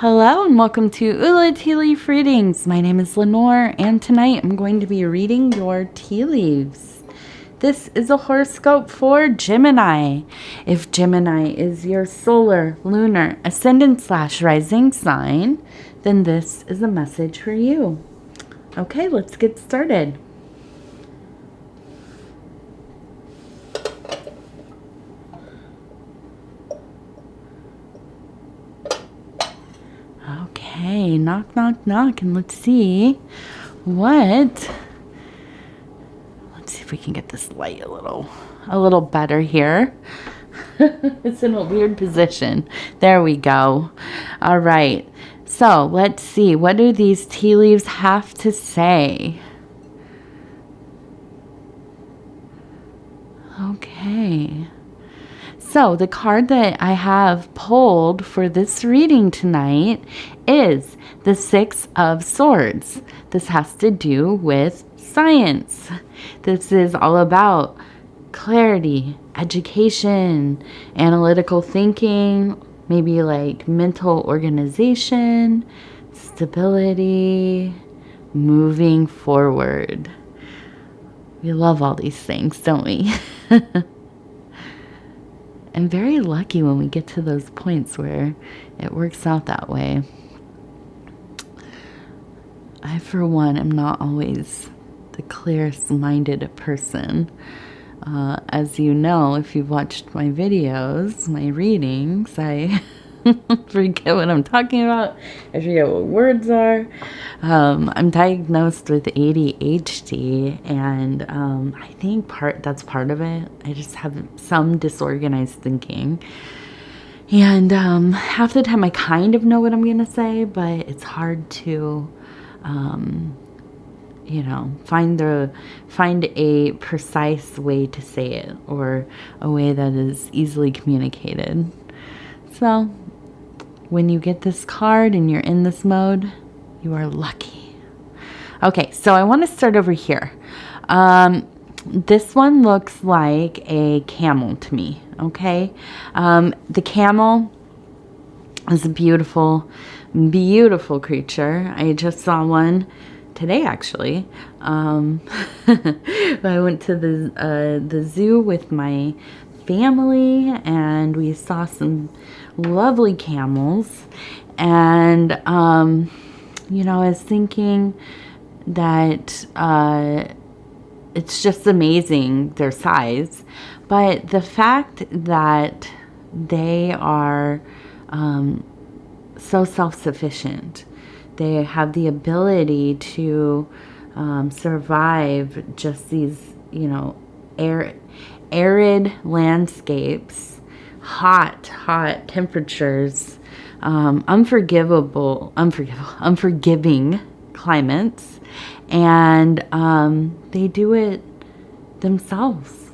Hello and welcome to Ula Tea Leaf Readings. My name is Lenor and tonight I'm going to be reading your tea leaves. This is a horoscope for Gemini. If Gemini is your solar, lunar, ascendant / rising sign, then this is a message for you. Okay, let's get started. Okay, knock, knock, knock, and let's see if we can get this light a little better here. It's in a weird position. There we go. All right. So let's see. What do these tea leaves have to say? Okay. So the card that I have pulled for this reading tonight is the Six of Swords. This has to do with science. This is all about clarity, education, analytical thinking, maybe like mental organization, stability, moving forward. We love all these things, don't we? I'm very lucky when we get to those points where it works out that way. I, for one, am not always the clearest minded person. As you know, if you've watched my videos, my readings, I forget what I'm talking about. I forget what words are. I'm diagnosed with ADHD, and I think that's part of it. I just have some disorganized thinking. And half the time I kind of know what I'm going to say, but it's hard to find a precise way to say it, or a way that is easily communicated. So when you get this card and you're in this mode, you are lucky. Okay, so I want to start over here. This one looks like a camel to me, okay? The camel is a beautiful, beautiful creature. I just saw one today, actually. I went to the zoo with my family, and we saw some lovely camels. And I was thinking that it's just amazing, their size, but the fact that they are so self-sufficient. They have the ability to survive just these, arid landscapes, hot temperatures, unforgiving climates, and they do it themselves.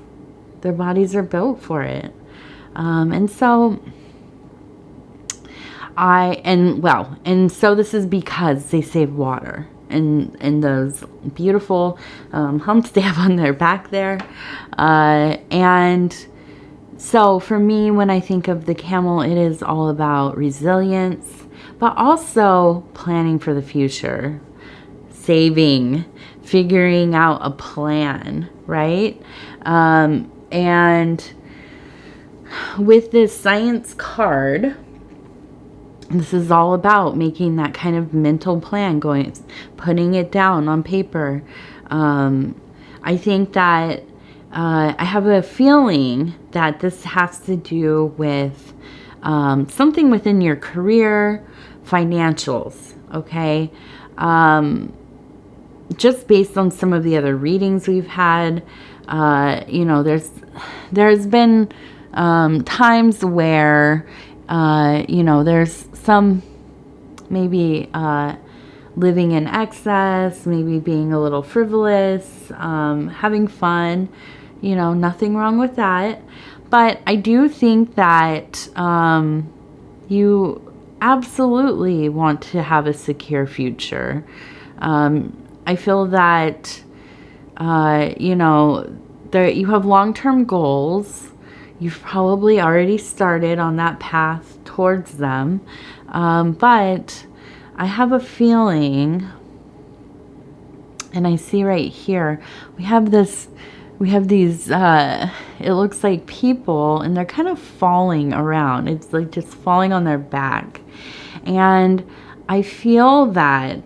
Their bodies are built for it, and so this is because they save water and those beautiful humps they have on their back there. And so for me, when I think of the camel, it is all about resilience, but also planning for the future, saving, figuring out a plan, right? And with this science card, this is all about making that kind of mental plan, putting it down on paper. I think that I have a feeling that this has to do with something within your career, financials, okay? Just based on some of the other readings we've had, there's been times where there's some maybe living in excess, maybe being a little frivolous, having fun, nothing wrong with that. But I do think that you absolutely want to have a secure future. I feel that, you have long-term goals. You've probably already started on that path towards them. But I have a feeling, and I see right here, we have these, it looks like people, and they're kind of falling around. It's like just falling on their back. And I feel that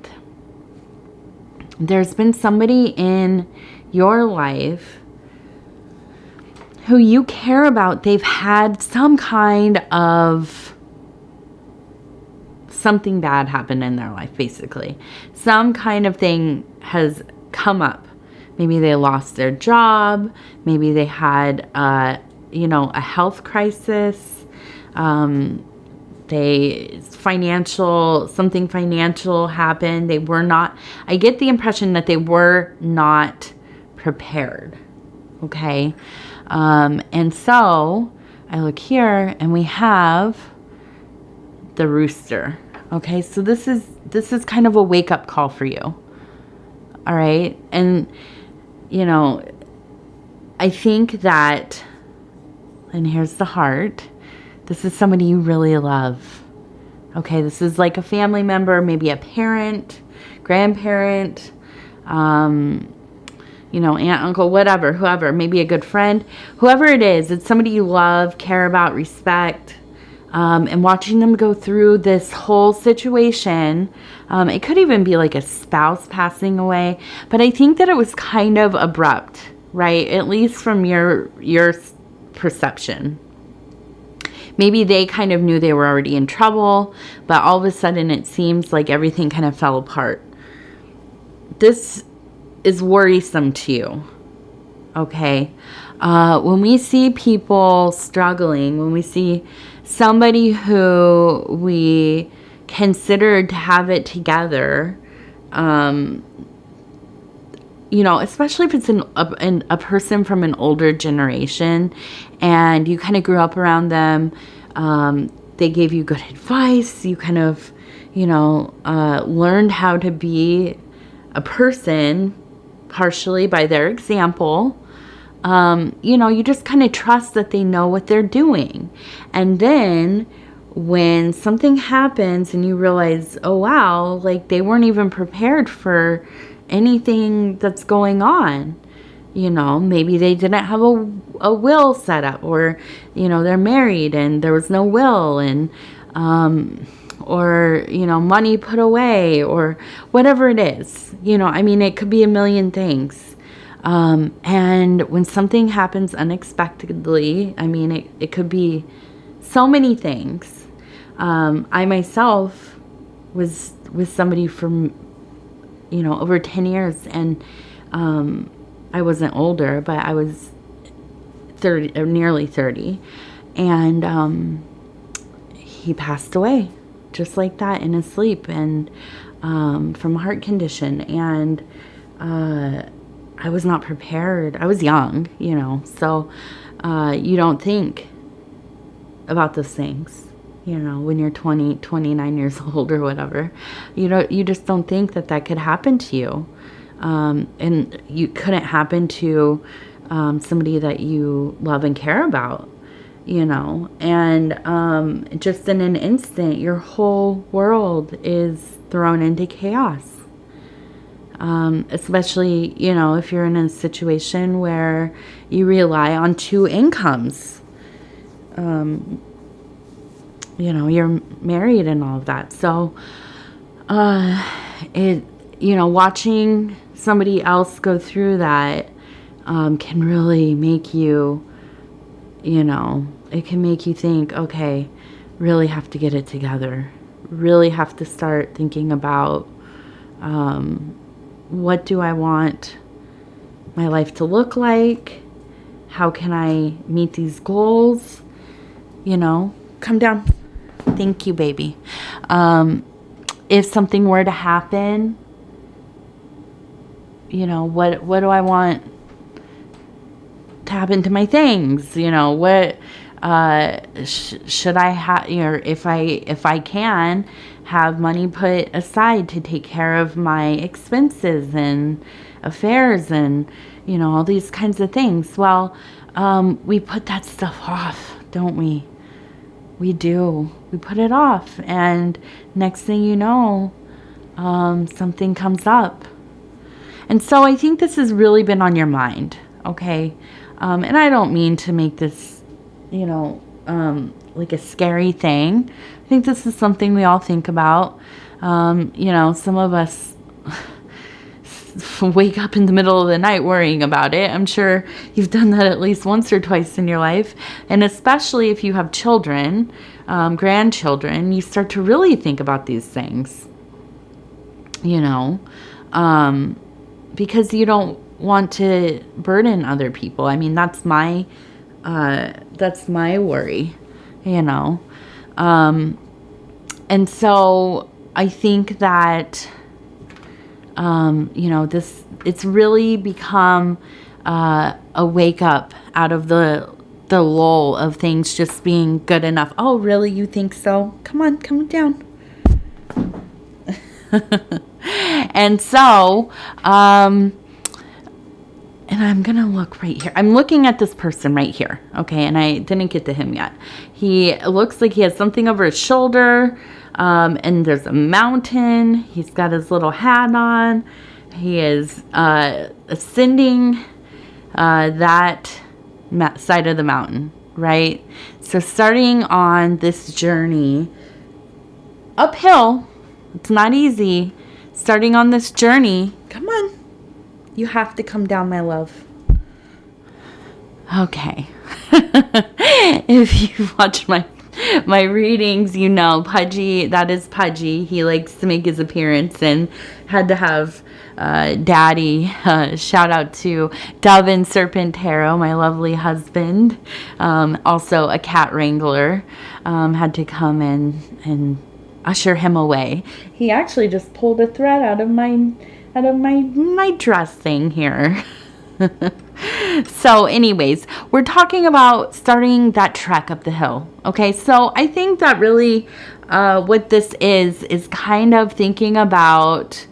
there's been somebody in your life who you care about. They've had some kind of something bad happen in their life, basically. Some kind of thing has come up. Maybe they lost their job. Maybe they had, a health crisis. Something financial happened. They were not, I get the impression that they were not prepared. Okay. And so I look here and we have the rooster. Okay. So this is kind of a wake up call for you. All right. And, I think that, and here's the heart, this is somebody you really love. Okay. This is like a family member, maybe a parent, grandparent, aunt, uncle, whatever, whoever, maybe a good friend, whoever it is, it's somebody you love, care about, respect, and watching them go through this whole situation. It could even be like a spouse passing away, but I think that it was kind of abrupt, right? At least from your perception. Maybe they kind of knew they were already in trouble, but all of a sudden it seems like everything kind of fell apart. This is worrisome to you. Okay. When we see people struggling, when we see somebody who we considered to have it together, especially if it's a person from an older generation and you kind of grew up around them, they gave you good advice, you kind of, learned how to be a person partially by their example. You just kind of trust that they know what they're doing. And then when something happens and you realize, oh wow, like they weren't even prepared for anything that's going on. Maybe they didn't have a will set up, or, they're married and there was no will, and, or, money put away, or whatever it is, it could be a million things. And when something happens unexpectedly, it could be so many things. I myself was with somebody for, over 10 years, and, I wasn't older, but I was 30, or nearly 30. And, he passed away just like that in his sleep, and, from a heart condition. And, I was not prepared. I was young, so, you don't think about those things, when you're 20, 29 years old or whatever. You just don't think that could happen to you. And you couldn't happen to, somebody that you love and care about, and, just in an instant, your whole world is thrown into chaos. Especially, if you're in a situation where you rely on two incomes, you're married and all of that. So, watching somebody else go through that, can really make you, it can make you think, okay, really have to get it together. Really have to start thinking about, what do I want my life to look like? How can I meet these goals? Come down. Thank you, baby. If something were to happen, what do I want to happen to my things? What should I have, if I can have money put aside to take care of my expenses and affairs and, all these kinds of things. Well, we put that stuff off, don't we? We do. We put it off. And next thing you know, something comes up. And so I think this has really been on your mind. Okay. And I don't mean to make this, like a scary thing. I think this is something we all think about. Some of us wake up in the middle of the night worrying about it. I'm sure you've done that at least once or twice in your life. And especially if you have children, grandchildren, you start to really think about these things, because you don't want to burden other people. I mean, that's my worry, and so I think that, it's really become a wake up out of the lull of things just being good enough. Oh, really? You think so? Come on, come down. And so, and I'm going to look right here. I'm looking at this person right here. Okay. And I didn't get to him yet. He looks like he has something over his shoulder. And there's a mountain. He's got his little hat on. He is ascending that side of the mountain, right? So starting on this journey uphill, it's not easy. Starting on this journey, come on. You have to come down, my love. Okay. If you've watched my readings, Pudgy, that is Pudgy. He likes to make his appearance and had to have Daddy, shout out to Dove and Serpent Tarot, my lovely husband, also a cat wrangler, had to come and usher him away. He actually just pulled a thread out of my dress thing here. So anyways, we're talking about starting that trek up the hill. Okay, so I think that really what this is kind of thinking about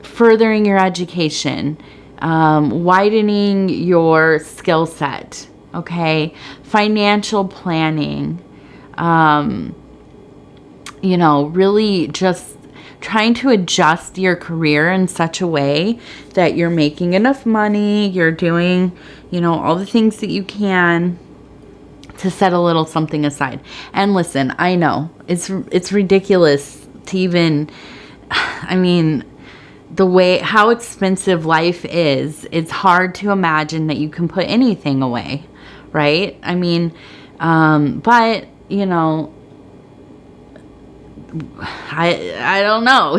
furthering your education, widening your skill set, okay, financial planning, really just trying to adjust your career in such a way that you're making enough money, you're doing, all the things that you can to set a little something aside. And listen, I know it's ridiculous to even, the way, how expensive life is, it's hard to imagine that you can put anything away, right? But, I don't know,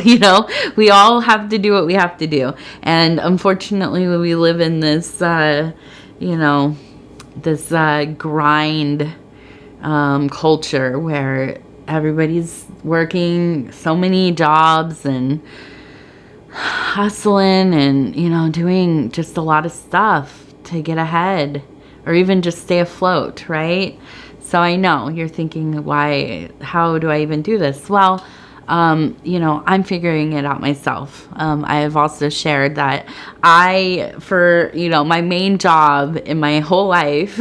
we all have to do what we have to do. And unfortunately, we live in this, this grind culture where everybody's working so many jobs and hustling and, doing just a lot of stuff to get ahead or even just stay afloat, right? So I know you're thinking, how do I even do this? Well, I'm figuring it out myself. I have also shared that my main job in my whole life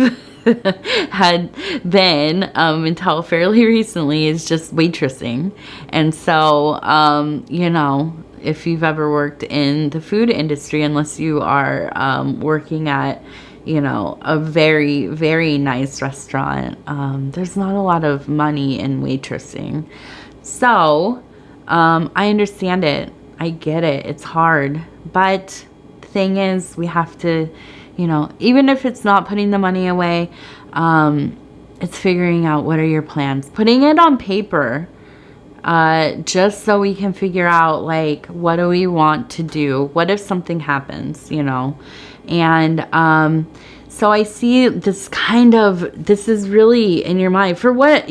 had been, until fairly recently, is just waitressing. And so, if you've ever worked in the food industry, unless you are working at a very, very nice restaurant, there's not a lot of money in waitressing. So, I understand it. I get it. It's hard. But the thing is, we have to, even if it's not putting the money away, it's figuring out what are your plans. Putting it on paper, just so we can figure out, what do we want to do? What if something happens, And so I see this is really in your mind for what,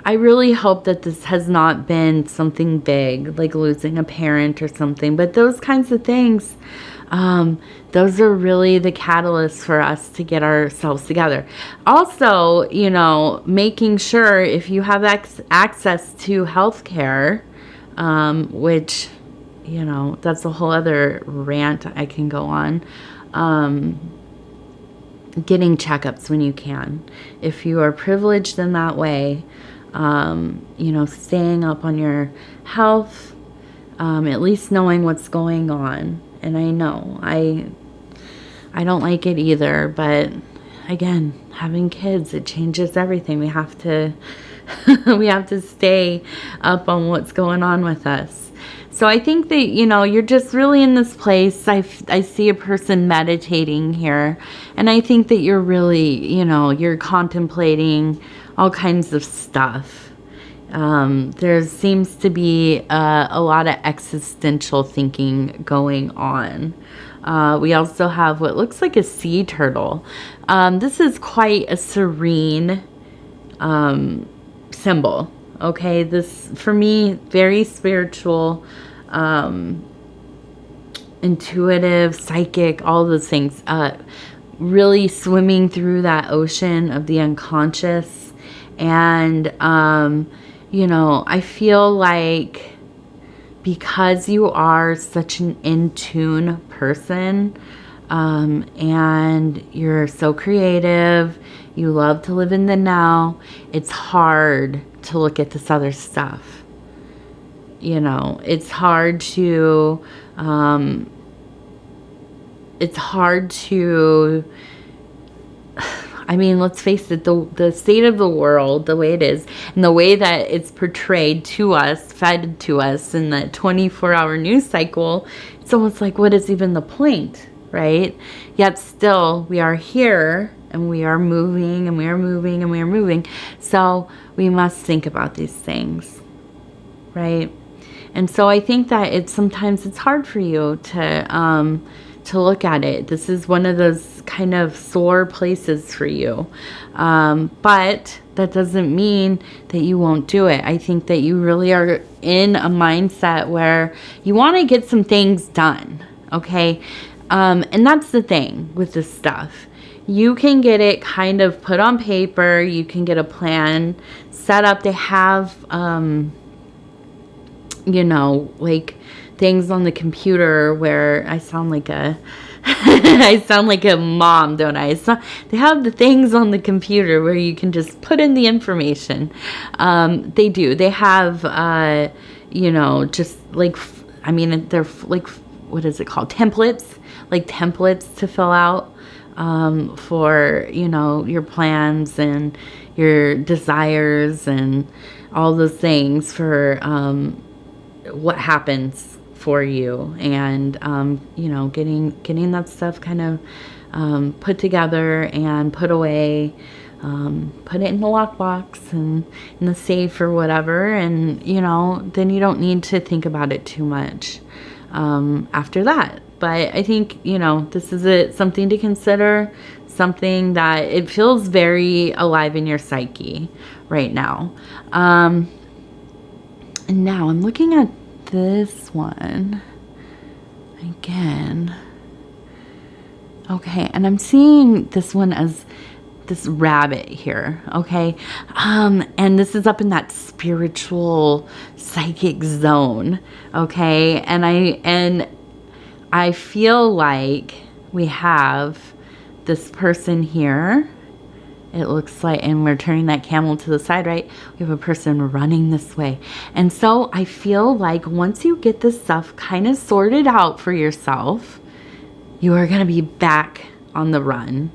I really hope that this has not been something big, like losing a parent or something. But those kinds of things, those are really the catalysts for us to get ourselves together. Also, making sure if you have access to healthcare, which, that's a whole other rant I can go on. getting checkups when you can. If you are privileged in that way, you know, staying up on your health, at least knowing what's going on. And I know I don't like it either, but again, having kids, it changes everything. We have to we have to stay up on what's going on with us. So I think that, you know, you're just really in this place. I see a person meditating here, and I think that you're really, you know, you're contemplating all kinds of stuff. There seems to be a lot of existential thinking going on. We also have what looks like a sea turtle. This is quite a serene symbol. Okay, this for me, very spiritual, intuitive, psychic, all those things. Really swimming through that ocean of the unconscious. And, you know, I feel like because you are such an in-tune person, and you're so creative, you love to live in the now, it's hard to look at this other stuff. You know, it's hard to, I mean, let's face it, the state of the world, the way it is, and the way that it's portrayed to us, fed to us in the 24-hour news cycle, it's almost like, what is even the point, right? Yet still, we are here, and we are moving, and we are moving, and we are moving. So we must think about these things, right? And so I think that sometimes it's hard for you to look at it. This is one of those kind of sore places for you. But that doesn't mean that you won't do it. I think that you really are in a mindset where you want to get some things done, okay? And that's the thing with this stuff. You can get it kind of put on paper. You can get a plan set up. They have, you know, like things on the computer where I sound like a I sound like a mom, don't I? They have the things on the computer where you can just put in the information. They do. They have, you know, just like, I mean, they're like, what is it called? Templates, like templates to fill out for, you know, your plans and your desires and all those things for what happens for you, and you know, getting that stuff kind of put together and put away, put it in the lockbox and in the safe or whatever, and you know, then you don't need to think about it too much after that. But I think, you know, this is something to consider, something that it feels very alive in your psyche right now. And now I'm looking at this one again. Okay, and I'm seeing this one as this rabbit here, okay? And this is up in that spiritual psychic zone, okay? And I feel like we have this person here. It looks like, and we're turning that camel to the side, right? We have a person running this way. And so I feel like once you get this stuff kind of sorted out for yourself, you are going to be back on the run,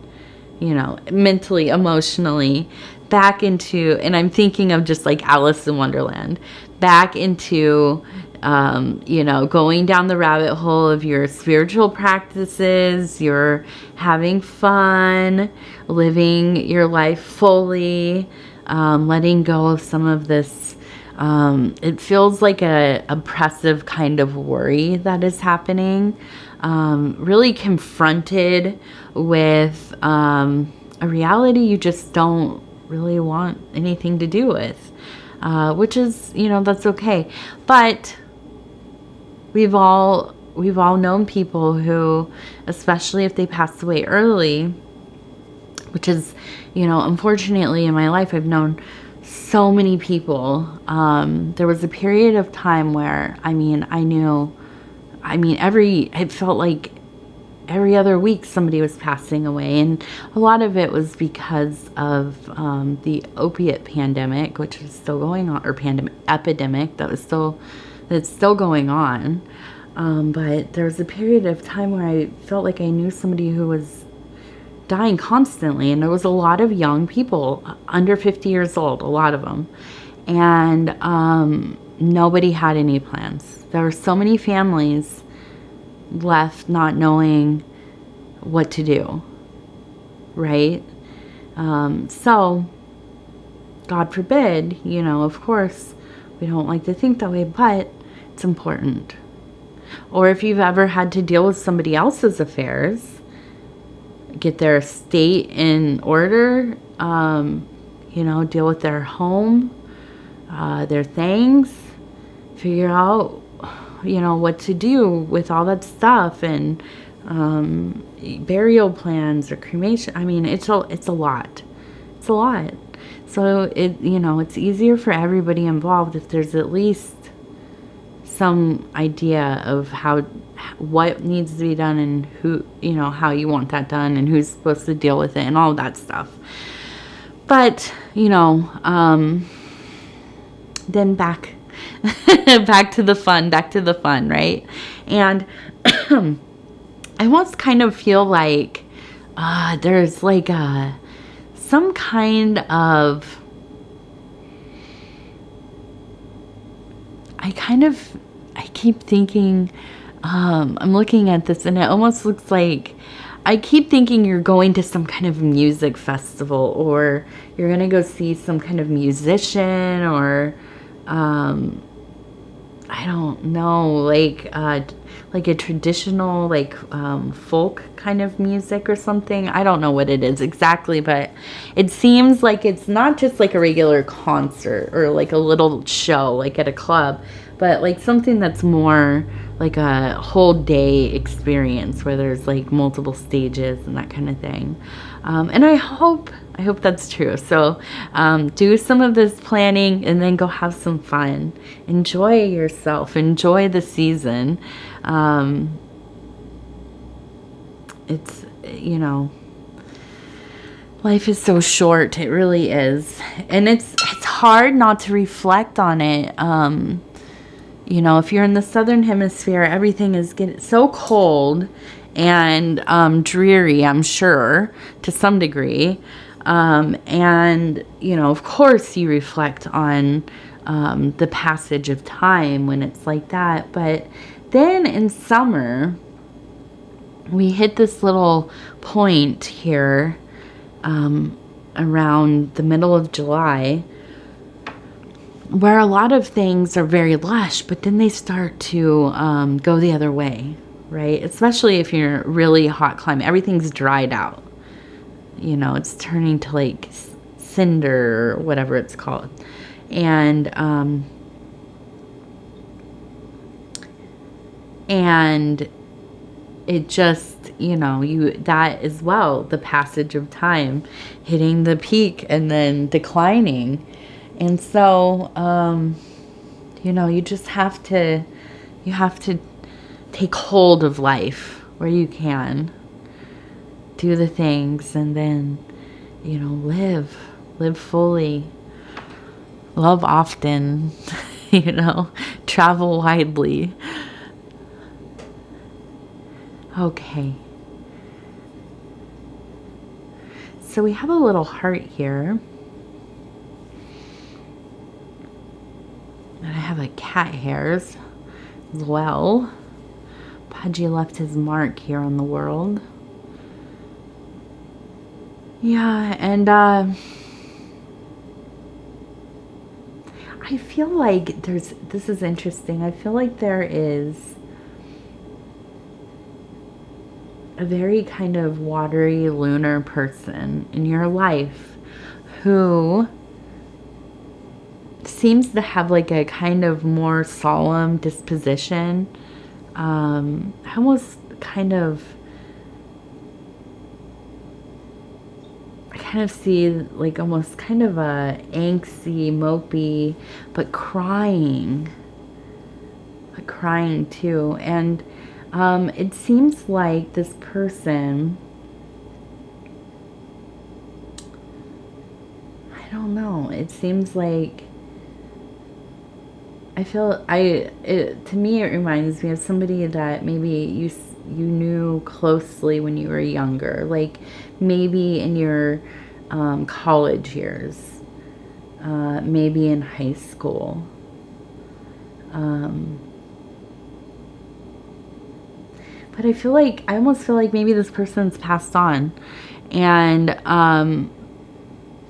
you know, mentally, emotionally, back into, and I'm thinking of just like Alice in Wonderland, back into, you know, going down the rabbit hole of your spiritual practices, you're having fun, living your life fully, letting go of some of this, it feels like a oppressive kind of worry that is happening, really confronted with a reality you just don't really want anything to do with, which is, you know, that's okay. But we've all known people who, especially if they passed away early, which is, you know, unfortunately in my life, I've known so many people. There was a period of time where, it felt like every other week somebody was passing away, and a lot of it was because of the opiate pandemic, which is still going on, or epidemic that's still going on. But there was a period of time where I felt like I knew somebody who was dying constantly, and there was a lot of young people under 50 years old, a lot of them, and nobody had any plans. There were so many families left not knowing what to do, right? So God forbid, of course we don't like to think that way, but it's important. Or if you've ever had to deal with somebody else's affairs, get their estate in order, deal with their home, their things, figure out, what to do with all that stuff, and burial plans or cremation. I mean, it's a lot. It's a lot. So it's easier for everybody involved if there's at least some idea of what needs to be done, and who, how you want that done, and who's supposed to deal with it, and all that stuff. But, then back to the fun, right? And I almost kind of feel like there's like some kind of, I keep thinking, I'm looking at this and it almost looks like, I keep thinking you're going to some kind of music festival, or you're going to go see some kind of musician, or I don't know, like a traditional, folk kind of music or something. I don't know what it is exactly, but it seems like it's not just like a regular concert or like a little show like at a club, but like something that's more like a whole day experience where there's like multiple stages and that kind of thing. And I hope that's true. So do some of this planning and then go have some fun. Enjoy yourself. Enjoy the season. It's, life is so short. It really is. And it's hard not to reflect on it. If you're in the southern hemisphere, everything is getting so cold and dreary, I'm sure, to some degree. And, of course you reflect on the passage of time when it's like that. But then in summer, we hit this little point here around the middle of July, where a lot of things are very lush, but then they start to go the other way, right? Especially if you're really hot climate. Everything's dried out. It's turning to like cinder or whatever it's called. And it just, that as well, the passage of time, hitting the peak and then declining. And so, you just have to take hold of life where you can, do the things, and then, live fully, love often, travel widely. Okay. So we have a little heart here. And I have a cat hairs as well. Pudgy left his mark here on the world. Yeah, and I feel like this is interesting. I feel like there is a very kind of watery lunar person in your life who seems to have like a kind of more solemn disposition. Almost kind of, I kind of see like almost kind of a angsty, mopey, but crying too. And It seems like this person, I don't know. It seems like to me it reminds me of somebody that maybe you knew closely when you were younger, like maybe in your college years, maybe in high school. But I almost feel like maybe this person's passed on, and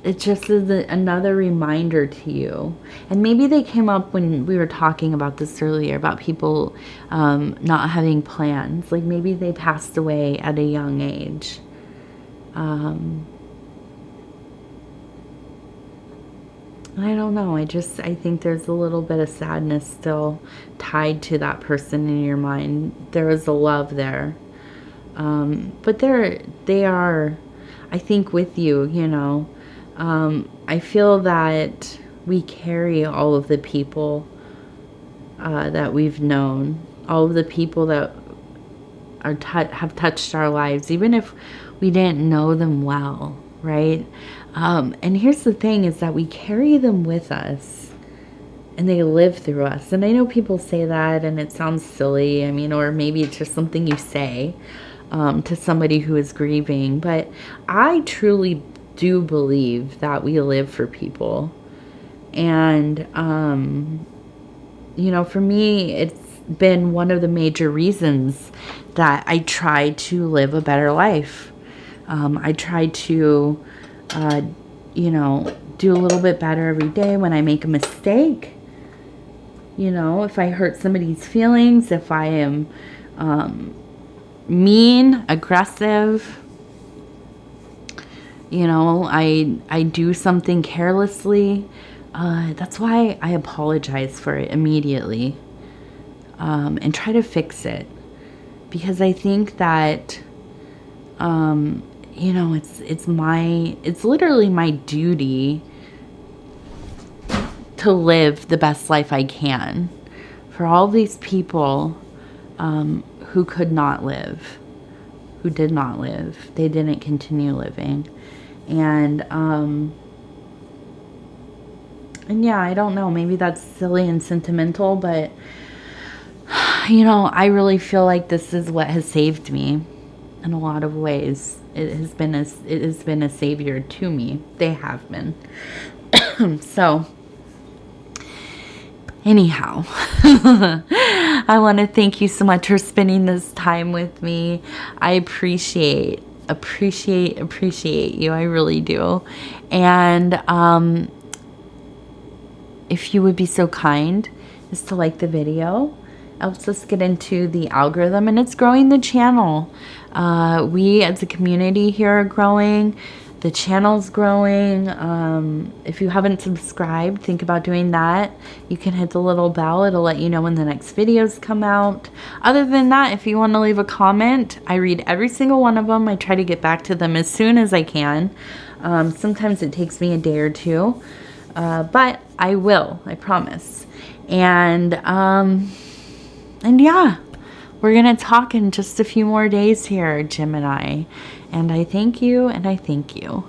it just is another reminder to you. And maybe they came up when we were talking about this earlier, about people not having plans. Like maybe they passed away at a young age. I don't know. I think there's a little bit of sadness still tied to that person in your mind. There is a love there. But they are, I think, with you, you know. I feel that we carry all of the people that we've known, all of the people that have touched our lives, even if we didn't know them well, right? And here's the thing is that we carry them with us and they live through us. And I know people say that and it sounds silly. I mean, or maybe it's just something you say to somebody who is grieving. But I truly do believe that we live for people. And, you know, for me, it's been one of the major reasons that I try to live a better life. I try to, you know, do a little bit better every day. When I make a mistake, you know, if I hurt somebody's feelings, if I am mean, aggressive, you know, I do something carelessly, that's why I apologize for it immediately, and try to fix it. Because I think that, you know, it's literally my duty to live the best life I can for all these people who could not live, who did not live. They didn't continue living. And yeah, I don't know, maybe that's silly and sentimental, but you know, I really feel like this is what has saved me in a lot of ways. It has been a savior to me. They have been. So anyhow, I want to thank you so much for spending this time with me. I appreciate you. I really do. And if you would be so kind as to like the video, helps us get into the algorithm, and it's growing the channel. We as a community here are growing. The channel's growing. If you haven't subscribed, think about doing that. You can hit the little bell. It'll let you know when the next videos come out. Other than that, if you want to leave a comment, I read every single one of them. I try to get back to them as soon as I can. Sometimes it takes me a day or two, but I will, I promise. And yeah, we're going to talk in just a few more days here, Gemini. And I thank you, and I thank you.